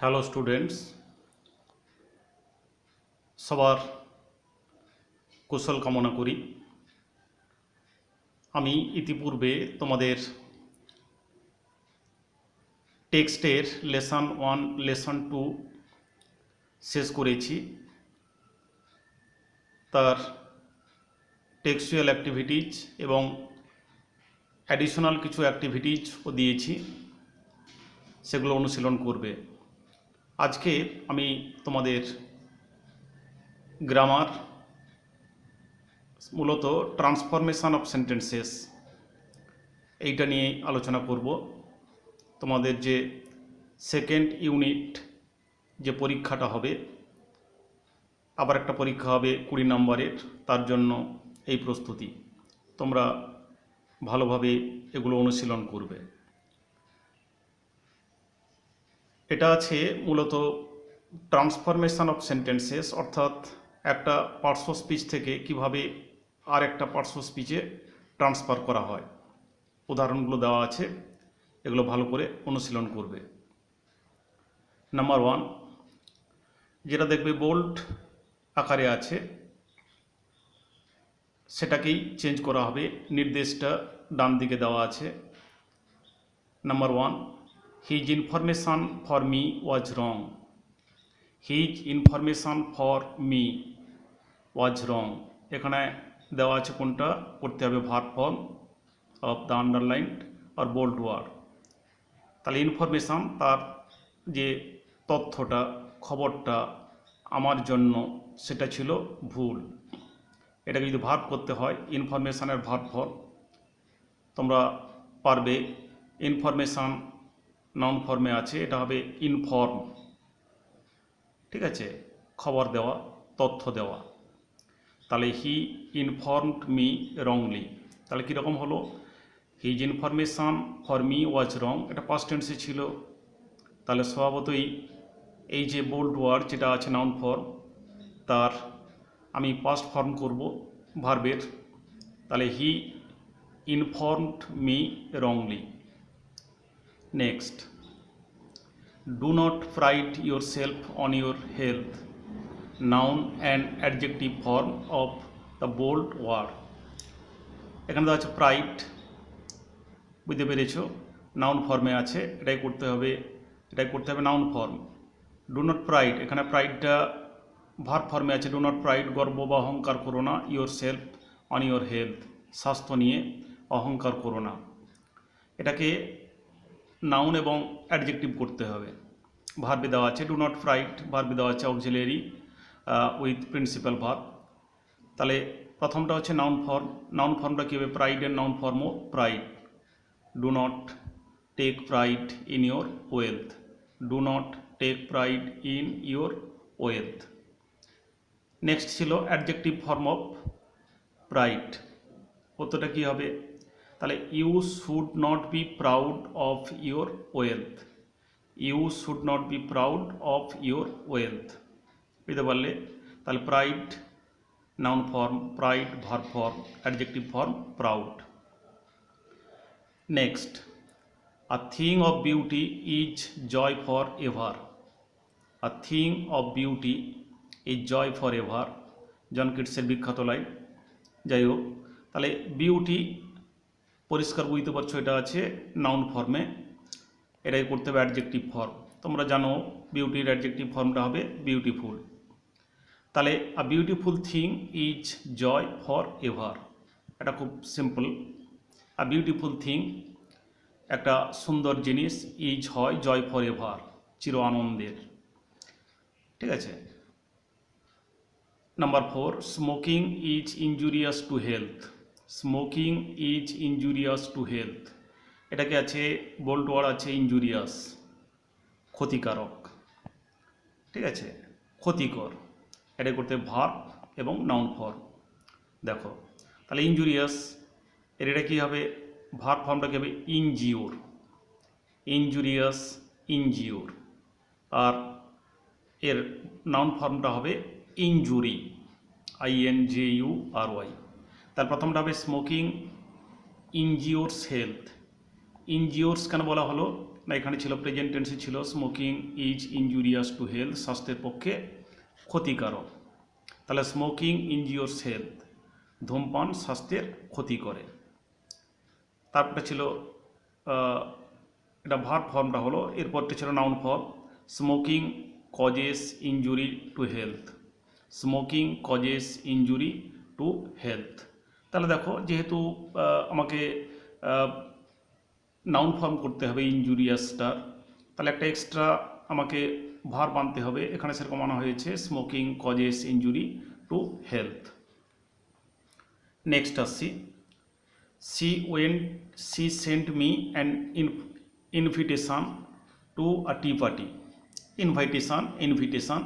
Hello students, সবার কুশল কামনা করি। আমি ইতিপূর্বে তোমাদের টেক্সটের লেসন 1 লেসন 2 শেষ করেছি। তার টেক্সচুয়াল অ্যাক্টিভিটিজ এবং অ্যাডিশনাল কিছু অ্যাক্টিভিটিজও দিয়েছি, সেগুলো অনুশীলন করবে। আজকে আমি তোমাদের গ্রামার, মূলত ট্রান্সফরমেশন অফ সেন্টেন্সেস, এইটা নিয়ে আলোচনা করব। তোমাদের যে সেকেন্ড ইউনিট যে পরীক্ষাটা হবে, আবার একটা পরীক্ষা হবে 20 নম্বরের, তার জন্য এই প্রস্তুতি। তোমরা ভালোভাবে এগুলো অনুশীলন করবে। এটা আছে মূলত ট্রান্সফরমেশন অফ সেন্টেন্সেস, অর্থাৎ একটা পার্শ্ব স্পিচ থেকে কিভাবে আর একটা পার্শ্ব স্পিচে ট্রান্সফার করা হয়। উদাহরণগুলো দেওয়া আছে, এগুলো ভালো করে অনুশীলন করবে। নাম্বার 1, যেটা দেখবে বোল্ড আকারে আছে, সেটাকেই চেঞ্জ করা হবে। নির্দেশটা ডান দিকে দেওয়া আছে। Number 1, his information for me was wrong. His information for me was wrong, এখানে দেওয়া আছে কোনটা, করতে হবে verb form of the underlined আর বোল্ড ওয়ার্ড। তাহলে ইনফরমেশান, তার যে তথ্যটা, খবরটা আমার জন্য, সেটা ছিল ভুল। এটাকে যদি ভার্ব করতে হয়, ইনফরমেশানের ভার্ব ফর্ম তোমরা পারবে। ইনফরমেশান নাউন ফর্মে আছে, এটা হবে ইনফর্ম। ঠিক আছে, খবর দেওয়া, তথ্য দেওয়া। তাহলে হি ইনফর্মড মি রংলি, তাহলে কীরকম হলো, his information for me was wrong, এটা পাস্ট টেন্সে ছিল। তাহলে স্বভাবতই এই যে বোল্ড ওয়ার্ড যেটা আছে নাউন ফর্ম, তার আমি পাস্ট ফর্ম করব ভার্বের। তাহলে he informed me wrongly. Next, do not pride yourself on your health, noun and adjective form of the bold word. এখানে দেওয়া আছে প্রাইড, বুঝতে পেরেছ, নাউন ফর্মে আছে, এটাই করতে হবে noun form. Do not pride, এখানে প্রাইডটা ভার্ব ফর্মে আছে। ডু নট প্রাইড, গর্ব বা অহংকার করো না, your self on your health, স্বাস্থ্য নিয়ে অহংকার করো না। এটাকে নাউন এবং অ্যাডজেক্টিভ করতে হবে। ভার্বে দেওয়া আছে ডু নট প্রাইড, ভার্বে দেওয়া আছে অক্সিলিয়ারি উইথ প্রিন্সিপাল ভার্ব। তাহলে প্রথমটা হচ্ছে নাউন ফর্ম। নাউন ফর্মটা কী হবে, প্রাইডের নাউন ফর্মও pride. Do not take pride in your wealth, do not take pride in your wealth. Next ছিল অ্যাডজেক্টিভ ফর্ম অফ প্রাইড, কতটা কী হবে, তাহলে you should not be proud of your wealth, you should not be proud of your wealth, বুঝতে পারলে। তাহলে pride noun form, pride verb form, adjective form proud. Next, a thing of beauty is joy for ever, a thing of beauty is joy for ever, John কিটসের বিখ্যাত line. যাই হোক, তাহলে beauty পরিষ্কার বুঝতে পারছো, এটা আছে নাউন ফর্মে, এটাই করতে হবে অ্যাডজেক্টিভ ফর্ম। তোমরা জানো বিউটির অ্যাডজেক্টিভ ফর্মটা হবে বিউটিফুল। তাহলে a beautiful thing is joy for ever, এটা খুব সিম্পল। আ বিউটিফুল থিং, একটা সুন্দর জিনিস, ইজ হয় জয় ফর এভার, চির আনন্দের। ঠিক আছে। Number 4, smoking is injurious to health, smoking is injurious to health, এটাকে আছে বোল্ড ওয়ার্ড আছে ইনজুরিয়াস, ক্ষতিকারক। ঠিক আছে, ক্ষতিকর, এটা করতে ভার্ব এবং নাউন ফর্ম। দেখো তাহলে ইনজুরিয়াস, এর এটা কী হবে, ভার্ব ফর্মটা কী হবে ইনজিওর, ইনজুরিয়াস ইনজিওর। আর এর নাউন ফর্মটা হবে ইনজুরি, INJURY। তার প্রথমটা হবে স্মোকিং ইনজিওরস হেলথ। ইনজিওরস কেন বলা হলো, না এখানে ছিল প্রেজেন্ট টেন্সে ছিল smoking is injurious to health, স্বাস্থ্যের পক্ষে ক্ষতিকারক। তাহলে স্মোকিং ইনজিওরস হেলথ, ধূমপান স্বাস্থ্যের ক্ষতি করে। তারপরে ছিল এটা ভার্ব ফর্মটা হলো, এরপরটা ছিল noun form, smoking causes injury to health, smoking causes injury to health. তাহলে দেখো যেহেতু আমাকে নাউন ফর্ম করতে হবে ইনজুরিয়াসটার, তাহলে একটা এক্সট্রা আমাকে ভার্ব আনতে হবে। এখানে সেরকম আনা হয়েছে smoking causes injury to health. Next আসছি, she sent me an invitation to a tea party. Invitation.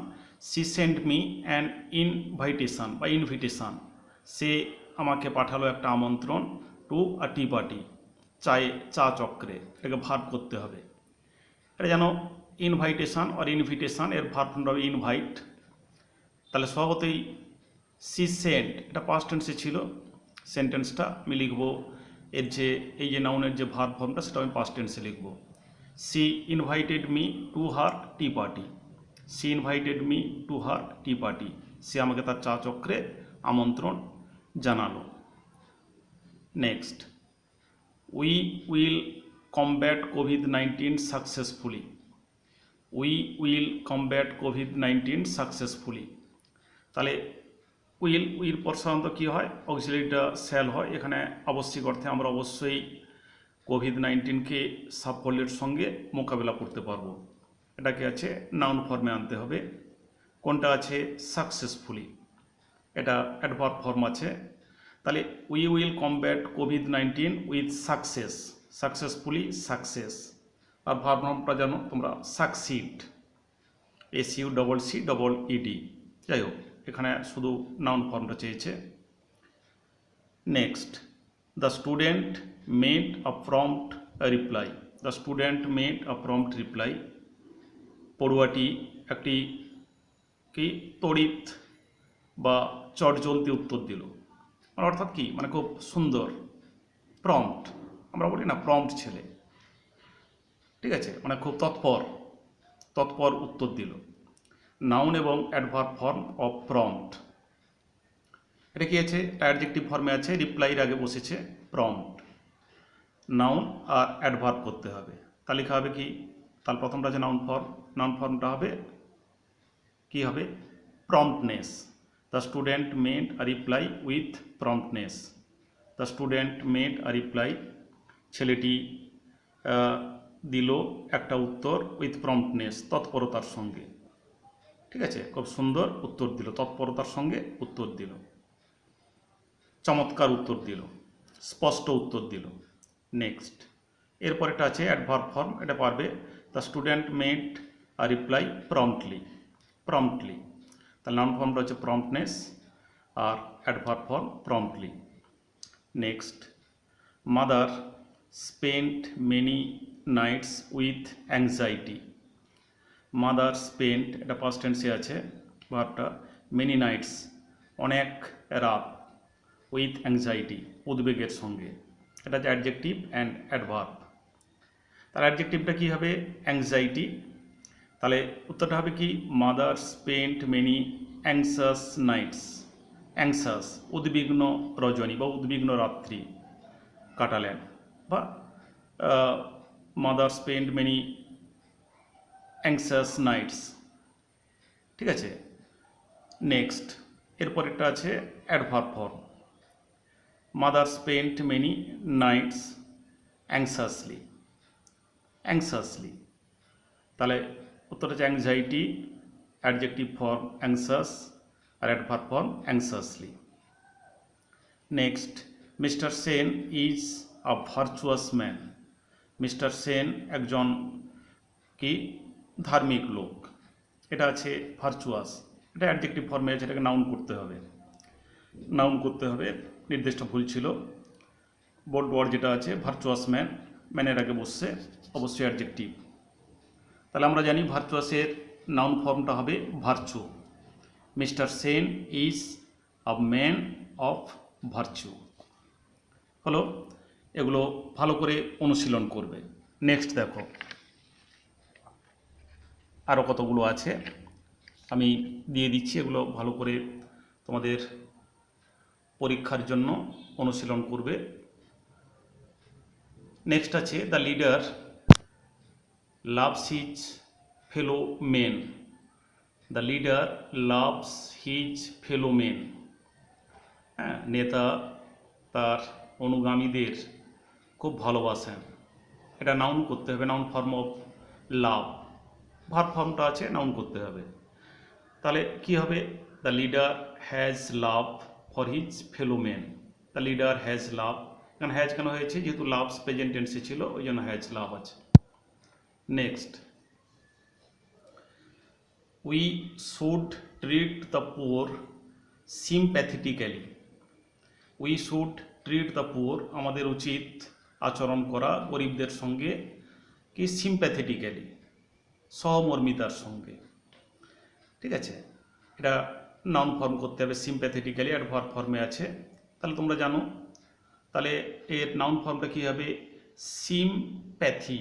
She sent me an invitation বা invitation, সে আমাকে পাঠালো একটা আমন্ত্রণ, টু আ টি পার্টি, চা চক্রে। এটাকে ভার্ব করতে হবে। এটা যেন ইনভাইটেশন আর ইনভিটেশন, এর ভার্ব হবে ইনভাইট। তাহলে স্বভাবতই সি সেন্ট, এটা পাস্ট টেন্সে ছিল, সেন্টেন্সটা আমি লিখব এর যে এই যে নাউনের যে ভার্ব ফর্মটা সেটা আমি পাস্ট টেন্সে লিখব। C invited me to her tea party, C invited me to her tea party, সে আমাকে তার চা চক্রে আমন্ত্রণ জানালো। Next, we will combat COVID-19 successfully, we will combat COVID-19 successfully. তাহলে উইর পর সাধারণত কী হয়, অক্সিলারিটা শ্যাল হয়। এখানে আবশ্যিক অর্থে আমরা অবশ্যই কোভিড-19কে সাফল্যের সঙ্গে মোকাবেলা করতে পারবো। এটাকে আছে নাউন ফর্মে আনতে হবে। কোনটা আছে, সাকসেসফুলি, এটা অ্যাডভার্ব ফর্ম আছে। তাহলে উই উইল কমব্যাট কোভিড-19 উইথ সাকসেস, সাকসেসফুলি সাকসেস। আর ভার্ব ফর্মটা জানো তোমরা, সাকসিড, SUCCED। যাই হোক, এখানে শুধু নাউন ফর্মটা চেয়েছে। Next, the student made a prompt reply, the student made a prompt reply, পড়ুয়াটি একটি কি তড়িৎ বা চটজলদি উত্তর দিল। অর্থাৎ কি, মানে খুব সুন্দর, প্রম্পট, আমরা বলি না প্রম্পট ছেলে, ঠিক আছে, মানে খুব তৎপর উত্তর দিল। নাউন এবং অ্যাডভার্ব ফর্ম অফ প্রম্পট। এটা কি আছে, অ্যাডজেক্টিভ ফর্মে আছে, রিপ্লাইয়ের আগে বসেছে প্রম্পট, নাউন আর অ্যাডভার্ব করতে হবে। তা লেখা হবে কি, তার প্রথমটা আছে নাউন ফর্ম, নাউন ফর্মটা হবে কি হবে, promptness. The student made a reply with promptness, the student made a reply, ছেলেটি দিল একটা উত্তর উইথ প্রম্পটনেস, তৎপরতার সঙ্গে। ঠিক আছে, খুব সুন্দর উত্তর দিল, তৎপরতার সঙ্গে উত্তর দিল, চমৎকার উত্তর দিল, স্পষ্ট উত্তর দিল। নেক্সট, এরপর এটা আছে অ্যাডভার্ব ফর্ম, এটা পারবে the student made a reply promptly, promptly. তাহলে নাউন ফর্মটা হচ্ছে প্রম্পটনেস আর adverb form promptly. Next, mother spent many nights with anxiety, mother spent, এটা পাস্ট টেন্সে আছে ভার্বটা, মেনি নাইটস, অনেক রাত, উইথ অ্যাংজাইটি, উদ্বেগের সঙ্গে। এটা হচ্ছে অ্যাডজেক্টিভ অ্যান্ড অ্যাডভার্ব। তার অ্যাডজেক্টিভটা কী হবে, অ্যাংজাইটি। তাহলে উত্তরটা হবে কি, mother spent many anxious nights, anxious, উদ্বিগ্ন রজনী বা উদ্বিগ্ন রাত্রি কাটালেন, বা mother spent many anxious nights. ঠিক আছে। নেক্সট, এরপর একটা আছে adverb form, mother spent many nights anxiously, anxiously. তাহলে উত্তর হচ্ছে অ্যাংজাইটি, অ্যাডজেক্টিভ ফর্ম অ্যাংসাস আর adverb form anxiously. Next, Mister Sen is a virtuous man, Mister Sen একজন কি ধার্মিক লোক, এটা আছে ভার্চুয়াস, এটা অ্যাডজেক্টিভ ফর্মে আছে, এটাকে নাউন করতে হবে, নাউন করতে হবে, নির্দেশটা ভুল ছিল। বোল্ড ওয়ার্ড যেটা আছে ভার্চুয়াস ম্যান, ম্যানের আগে বসছে অবশ্যই অ্যাডজেক্টিভ। তাহলে আমরা জানি ভার্চুয়াসের নাউন ফর্মটা হবে virtue, mister Sen is a man of virtue. হলো, এগুলো ভালো করে অনুশীলন করবে। নেক্সট দেখো, আরও কতগুলো আছে আমি দিয়ে দিচ্ছি, এগুলো ভালো করে তোমাদের পরীক্ষার জন্য অনুশীলন করবে। নেক্সট আছে the leader loves his fellow men. The leader loves his fellow men. হ্যাঁ, নেতা তার অনুগামীদের খুব ভালোবাসেন। এটা নাউন করতে হবে, noun form of love. Verb ফর্মটা আছে, নাউন করতে হবে। তাহলে কি হবে? The leader has love for his fellow men. The leader has love, কারণ হ্যাজ কেন হয়েছে? যেহেতু লাভস প্রেজেন্ট টেন্সে ছিল, ওই জন্য হ্যাজ লাভ আছে। Next, we should treat the poor sympathetically. We should treat the poor, আমাদের উচিত আচরণ করা গরিবদের সঙ্গে কি সিম্প্যাথেটিক্যালি, সহমর্মিতার সঙ্গে। ঠিক আছে, এটা নাউন ফর্ম করতে হবে সিম্প্যাথেটিক্যালি, আর ভার্ব ফর্মে আছে। তাহলে তোমরা জানো, তাহলে এর নাউন ফর্মটা কী হবে? সিম্প্যাথি।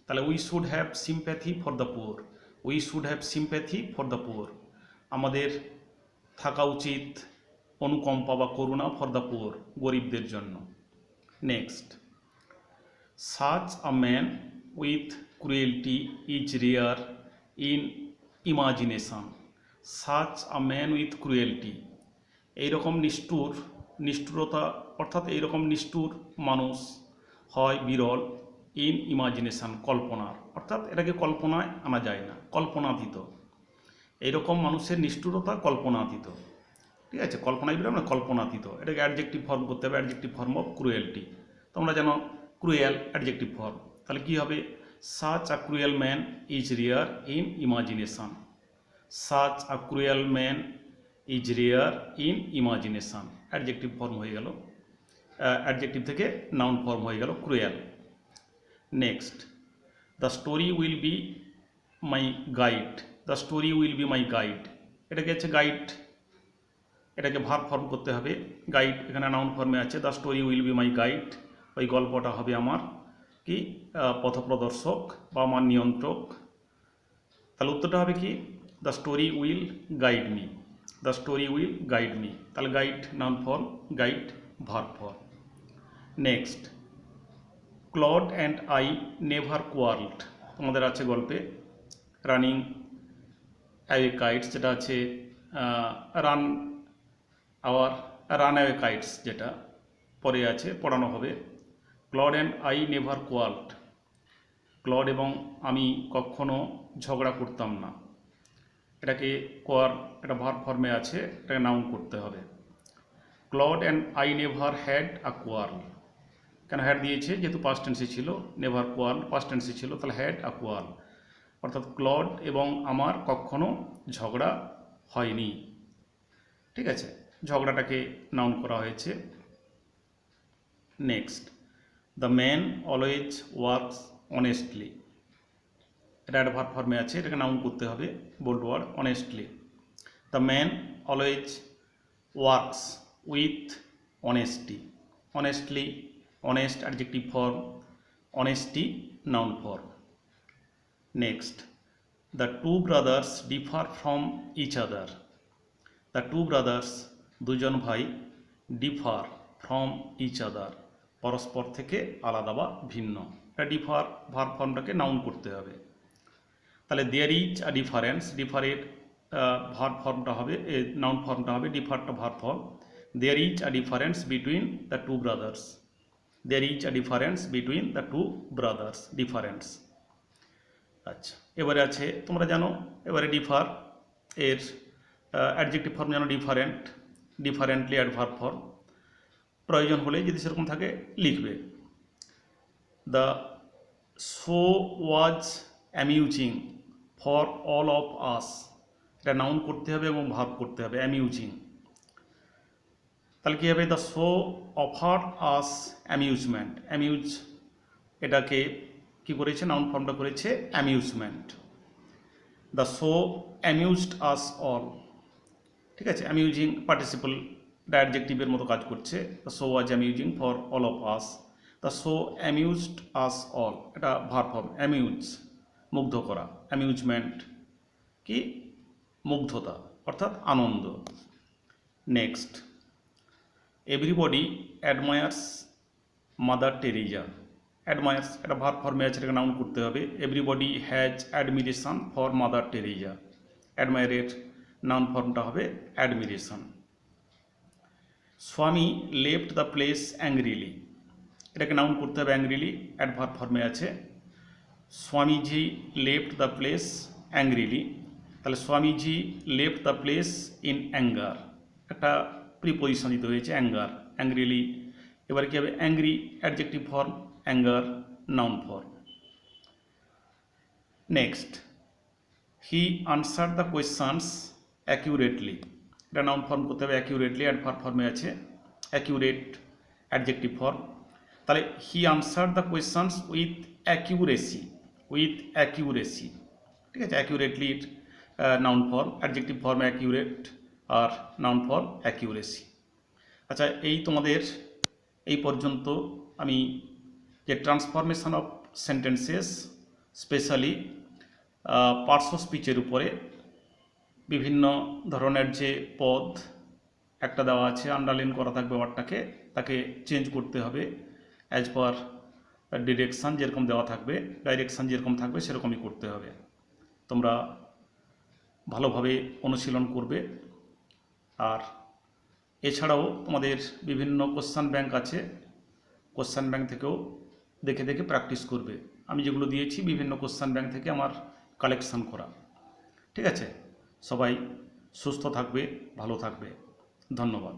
তাহলে we should have sympathy for the poor. We should have sympathy for the poor, আমাদের থাকা উচিত অনুকম্পা বা করুণা ফর দ্য পুয়ার, গরিবদের জন্য। Next, such a man with cruelty is rare in imagination. Such a man with cruelty, এইরকম নিষ্ঠুরতা অর্থাৎ এইরকম নিষ্ঠুর মানুষ হয় বিরল, ইন ইমাজিনেশন, কল্পনার, অর্থাৎ এটাকে কল্পনায় আনা যায় না, কল্পনাতীত। এইরকম মানুষের নিষ্ঠুরতা কল্পনাতীত। ঠিক আছে, কল্পনায় বিরাম না, কল্পনাতীত। এটাকে অ্যাডজেক্টিভ ফর্ম করতে হবে, অ্যাডজেক্টিভ ফর্ম অফ ক্রুয়েলটি। তোমরা জানো ক্রুয়েল অ্যাডজেক্টিভ ফর্ম। তাহলে কী হবে? Such a cruel man is rare in imagination. Such a cruel man is rare in imagination, adjective form হয়ে গেল, অ্যাডজেক্টিভ থেকে নাউন ফর্ম হয়ে গেল cruel. Next, the story will be my guide. The story will be my guide, এটাকে হচ্ছে guide, এটাকে verb form করতে হবে। গাইড এখানে নাউন ফর্মে আছে। The story will be my guide, ওই গল্পটা হবে আমার কি পথপ্রদর্শক বা আমার নিয়ন্ত্রক। তাহলে উত্তরটা হবে কি? The story will guide me. The story will guide me, তাহলে guide noun form, guide verb form. Next, Claude and I never quarrelled. তোমাদের আছে গল্পে রানিং অ্যাওয়ে কাইটস, যেটা আছে রান অ্যাওয়ে কাইটস, যেটা পরে আছে, পড়ানো হবে। Claude and I never quarrelled, Claude এবং আমি কখনো ঝগড়া করতাম না। এটাকে এটা ভার্ব ফর্মে আছে, এটাকে নাউন করতে হবে। Claude and I never had a quarrel, কেন হ্যাড দিয়েছে? যেহেতু পাস্ট টেন্সে ছিল, নেভার কোয়ার্ল পাস্ট টেন্সে ছিল, তাহলে হ্যাড আ কোয়ার্ল, অর্থাৎ ক্লড এবং আমার কখনো ঝগড়া হয়নি। ঠিক আছে, ঝগড়াটাকে নাউন করা হয়েছে। Next, the man always works honestly, এটা একটা ভার্ব ফর্মে আছে, এটাকে নাউন করতে হবে, bold word, honestly. The man always works with honesty. Honestly, honest adjective form, honesty noun form. Next, the two brothers differ from each other. The two brothers, দুজন ভাই, differ from each আদার, পরস্পর থেকে আলাদা বা ভিন্ন। এটা ডিফার ভার্ব ফর্মটাকে নাউন করতে হবে। তাহলে দেয়ার ইজ আ ডিফারেন্স, ডিফারের ভার্ব ফর্মটা হবে, নাউন ফর্মটা হবে, ডিফারটা verb form. There is a difference between the two brothers. There is a difference between the two brothers, difference. আচ্ছা, এবারে আছে, তোমরা জানো এবারে ডিফার এর অ্যাডজেক্টিভ ফর্ম জানো, ডিফারেন্ট, ডিফারেন্টলি অ্যাডভার্ব ফর্ম। প্রয়োজন হলে যদি সেরকম থাকে লিখবে। The show was amusing for all of us, এটা নাউন করতে হবে এবং ভার্ব করতে হবে, অ্যামিউজিং। তাহলে কী হবে? The show offer us amusement. Amuse এটাকে কি করেছে? নাউন ফর্মটা করেছে amusement. The show amused us all, ঠিক আছে, অ্যামিউজিং পার্টিসিপল, এটা অ্যাডজেক্টিভের মতো কাজ করছে। The show was amusing for all of us. The show amused us all, এটা ভার্ব ফর্ম, অ্যামিউজ মুগ্ধ করা, অ্যামিউজমেন্ট কি মুগ্ধতা অর্থাৎ আনন্দ। Next, everybody admires mother Teresa. Admires এটা ভার্ব ফর্মে আছে, এটাকে নাউন করতে হবে। Everybody has admiration for mother Teresa. অ্যাডমায়ারের নাউন ফর্মটা হবে admiration. Swami left the place angrily, এটাকে নাউন করতে হবে অ্যাংরিলি, অ্যাডভার্ব ফর্মে আছে। Swamiji left the place angrily, তাহলে Swamiji left the place in anger, একটা প্রিপোজিশন দিতে হয়েছে অ্যাঙ্গার, অ্যাংরিলি। এবারে কী হবে, angry adjective form, anger noun form. Next, he answer the questions accurately, এটা নাউন ফর্ম করতে হবে অ্যাকিউরেটলি, অ্যাডভার্ব ফর্মে আছে। অ্যাকিউরেট অ্যাডজেক্টিভ ফর্ম, তাহলে he answer the questions with accuracy, with accuracy, ঠিক আছে। অ্যাকিউরেটলির noun form, adjective form accurate, আর নাউন ফর্ম অ্যাকিউরেসি। আচ্ছা, এই তোমাদের এই পর্যন্ত আমি যে transformation of sentences, specially parts of স্পিচের উপরে বিভিন্ন ধরনের যে পদ একটা দেওয়া আছে, আন্ডারলাইন করা থাকবে ওয়ার্ডটাকে, তাকে চেঞ্জ করতে হবে অ্যাজ পার ডিরেকশান যেরকম দেওয়া থাকবে, ডাইরেকশান যেরকম থাকবে সেরকমই করতে হবে। তোমরা ভালোভাবে অনুশীলন করবে। আর এছাড়াও তোমাদের বিভিন্ন কোশ্চেন ব্যাংক আছে, কোশ্চেন ব্যাংক থেকেও দেখে দেখে প্র্যাকটিস করবে। আমি যেগুলো দিয়েছি বিভিন্ন কোশ্চেন ব্যাংক থেকে আমার কালেকশান করা, ঠিক আছে। সবাই সুস্থ থাকবে, ভালো থাকবে, ধন্যবাদ।